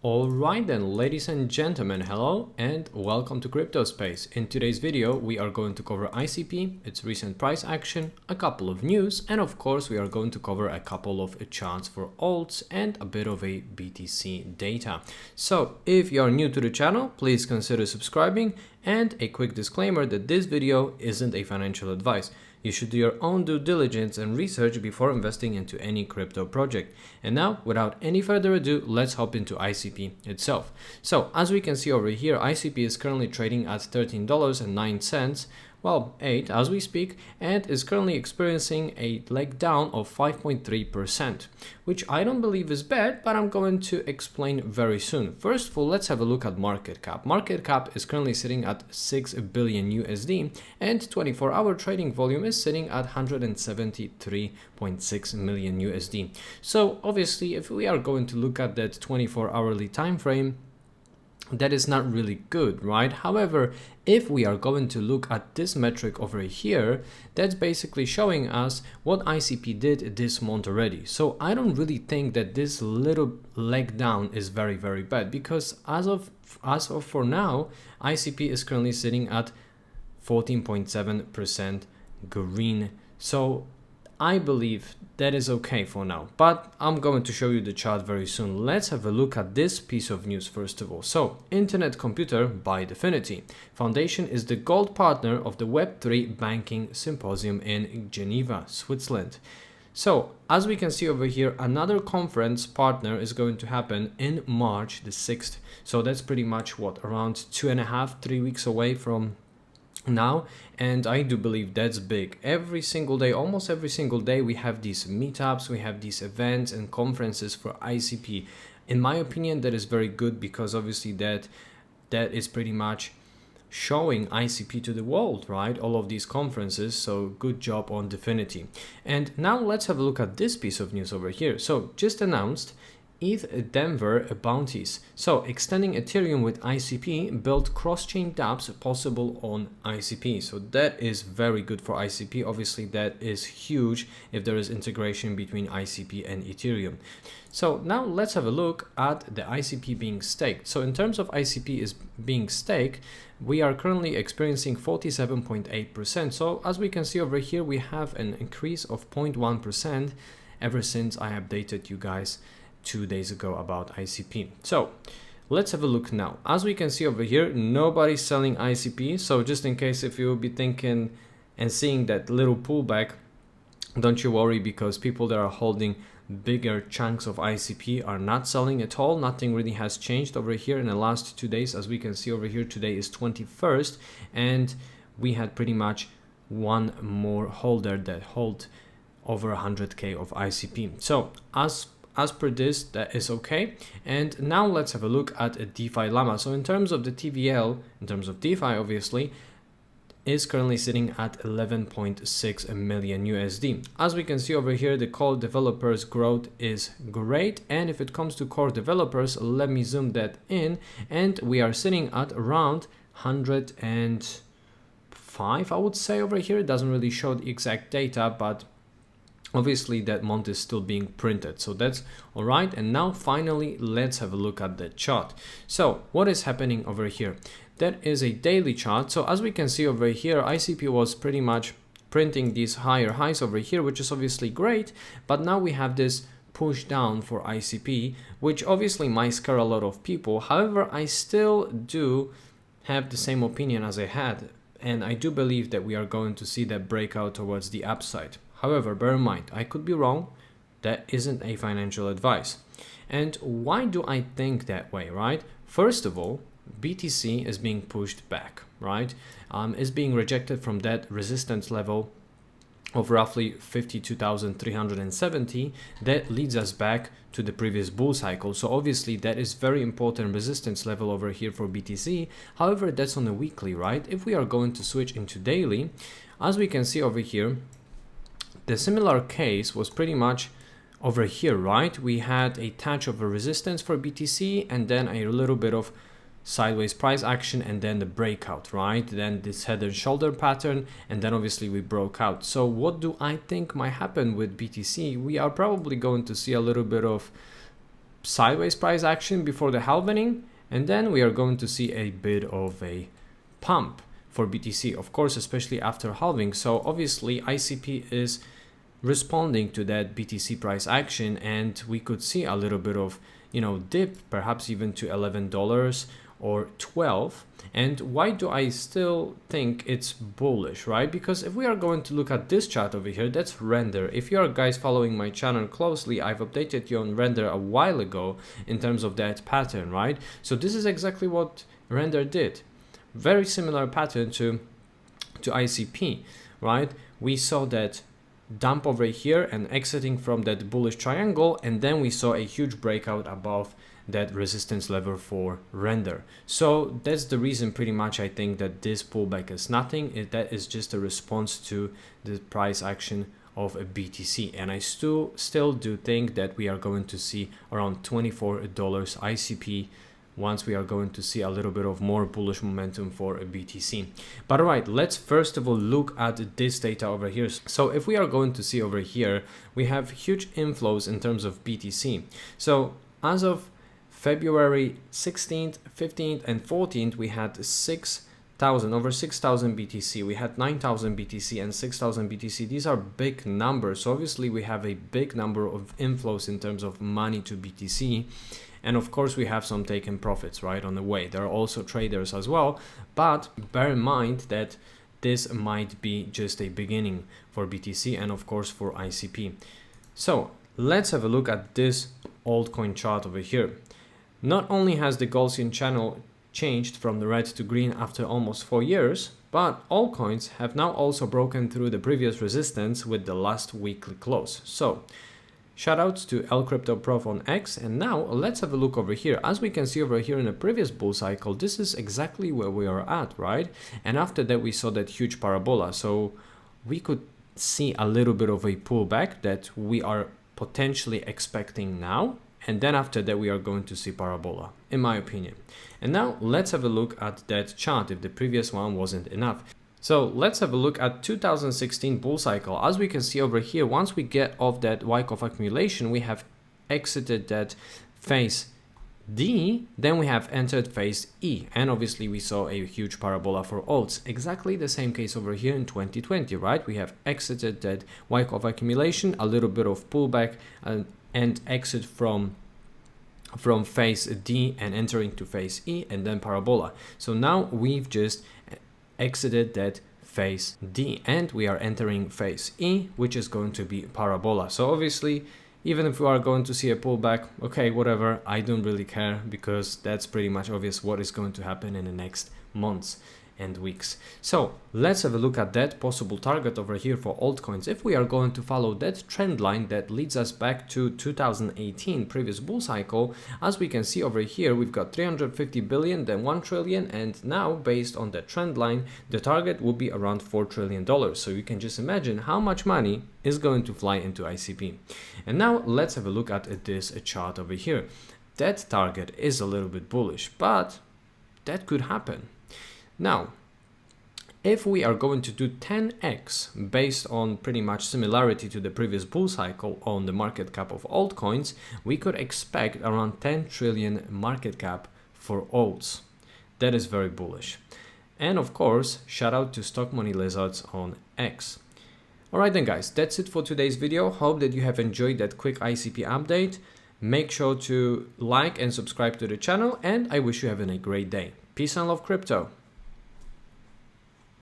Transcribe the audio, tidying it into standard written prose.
Alright then, ladies and gentlemen, hello and welcome to Crypto Space. In today's video, we are going to cover ICP, its recent price action, a couple of news, and of course we are going to cover a couple of charts for alts and a bit of a BTC data. So if you are new to the channel, please consider subscribing, and a quick disclaimer that this video isn't a financial advice. You should do your own due diligence and research before investing into any crypto project. And now, without any further ado, let's hop into ICP itself. So as we can see over here, ICP is currently trading at $13.09, well, 8 as we speak, and is currently experiencing a leg down of 5.3%, which I don't believe is bad, but I'm going to explain very soon. First of all, let's have a look at market cap. Market cap is currently sitting at 6 billion USD, and 24-hour trading volume is sitting at 173.6 million USD. So obviously, if we are going to look at that 24-hourly time frame, that is not really good, right? However, if we are going to look at this metric over here, that's basically showing us what ICP did this month already. So I don't really think that this little leg down is very bad, because as of for now, ICP is currently sitting at 14.7% green. So I believe that is okay for now, but I'm going to show you the chart very soon. Let's have a look at this piece of news first of all. So, Internet Computer by Definity Foundation is the gold partner of the Web3 Banking Symposium in Geneva, Switzerland. So, as we can see over here, another conference partner is going to happen in March the 6th. So that's pretty much what, around 2.5-3 weeks away from now, and I do believe that's big. Every single day, almost every single day, we have these meetups, we have these events and conferences for ICP. In my opinion, that is very good, because obviously that is pretty much showing ICP to the world, right? All of these conferences, so good job on Definity. And now let's have a look at this piece of news over here. So just announced ETH Denver bounties. So extending Ethereum with ICP, build cross-chain dApps possible on ICP. So that is very good for ICP. Obviously that is huge if there is integration between ICP and Ethereum. So now let's have a look at the ICP being staked. So in terms of ICP is being staked, we are currently experiencing 47.8%. So as we can see over here, we have an increase of 0.1% ever since I updated you guys 2 days ago about ICP. So let's have a look now. As we can see over here, nobody's selling ICP. So just in case if you will be thinking and seeing that little pullback, don't you worry, because people that are holding bigger chunks of ICP are not selling at all. Nothing really has changed over here in the last 2 days. As we can see over here, today is 21st, and we had pretty much one more holder that hold over 100k of ICP. So as per this, that is okay. And now let's have a look at a DeFi Llama. So in terms of the TVL, in terms of DeFi, obviously, is currently sitting at 11.6 million USD. As we can see over here, the core developers growth is great. And if it comes to core developers, let me zoom that in. And we are sitting at around 105, I would say over here. It doesn't really show the exact data, but obviously that month is still being printed, so that's all right. And now finally, let's have a look at the chart. So what is happening over here? That is a daily chart. So as we can see over here, ICP was pretty much printing these higher highs over here, which is obviously great, but now we have this push down for ICP, which obviously might scare a lot of people. However, I still do have the same opinion as I had, and I do believe that we are going to see that breakout towards the upside. However, bear in mind, I could be wrong. That isn't a financial advice. And why do I think that way, right? First of all, BTC is being pushed back, right? Is being rejected from that resistance level of roughly 52,370. That leads us back to the previous bull cycle. So obviously that is very important resistance level over here for BTC. However, that's on a weekly, right? If we are going to switch into daily, as we can see over here, the similar case was pretty much over here, right? We had a touch of a resistance for BTC, and then a little bit of sideways price action, and then the breakout, right? Then this head and shoulder pattern, and then obviously we broke out. So what do I think might happen with BTC? We are probably going to see a little bit of sideways price action before the halving, and then we are going to see a bit of a pump for BTC, of course, especially after halving. So obviously ICP is responding to that BTC price action, and we could see a little bit of, you know, dip, perhaps even to $11 or 12. And why do I still think it's bullish, right? Because if we are going to look at this chart over here, that's render. If you are guys following my channel closely, I've updated you on render a while ago in terms of that pattern, right? So this is exactly what render did. Very similar pattern to ICP, right? We saw that dump over here and exiting from that bullish triangle, and then we saw a huge breakout above that resistance level for render. So that's the reason pretty much I think that this pullback is nothing. That is just a response to the price action of a BTC, and I still do think that we are going to see around $24 ICP once we are going to see a little bit of more bullish momentum for a BTC. But all right, let's first of all look at this data over here. So if we are going to see over here, we have huge inflows in terms of BTC. So as of February 16th, 15th, and 14th, we had over 6,000 BTC. We had 9,000 BTC and 6,000 BTC. These are big numbers. So obviously we have a big number of inflows in terms of money to BTC. And of course we have some taken profits right on the way. There are also traders as well, but bear in mind that this might be just a beginning for BTC and of course for ICP. So let's have a look at this altcoin chart over here. Not only has the Gaussian channel changed from the red to green after almost 4 years, but altcoins have now also broken through the previous resistance with the last weekly close. So shoutouts to LCryptoProf on X, and now let's have a look over here. As we can see over here in the previous bull cycle, this is exactly where we are at, right? And after that we saw that huge parabola, so we could see a little bit of a pullback that we are potentially expecting now, and then after that we are going to see parabola, in my opinion. And now let's have a look at that chart if the previous one wasn't enough. So let's have a look at 2016 bull cycle. As we can see over here, once we get off that Wyckoff accumulation, we have exited that phase D, then we have entered phase E, and obviously we saw a huge parabola for alts. Exactly the same case over here in 2020, right? We have exited that Wyckoff accumulation, a little bit of pullback, and exit from phase D and entering to phase E, and then parabola. So now we've just exited that phase D and we are entering phase E, which is going to be parabola. So obviously, even if we are going to see a pullback, okay, whatever, I don't really care, because that's pretty much obvious what is going to happen in the next months and weeks. So let's have a look at that possible target over here for altcoins. If we are going to follow that trend line that leads us back to 2018 previous bull cycle, as we can see over here, we've got 350 billion, then 1 trillion, and now based on that trend line, the target will be around $4 trillion. So you can just imagine how much money is going to fly into ICP. And now let's have a look at this chart over here. That target is a little bit bullish, but that could happen. Now, if we are going to do 10x based on pretty much similarity to the previous bull cycle on the market cap of altcoins, we could expect around 10 trillion market cap for alts. That is very bullish. And of course, shout out to Stock Money Lizards on X. Alright then guys, that's it for today's video. Hope that you have enjoyed that quick ICP update. Make sure to like and subscribe to the channel, and I wish you having a great day. Peace and love, crypto.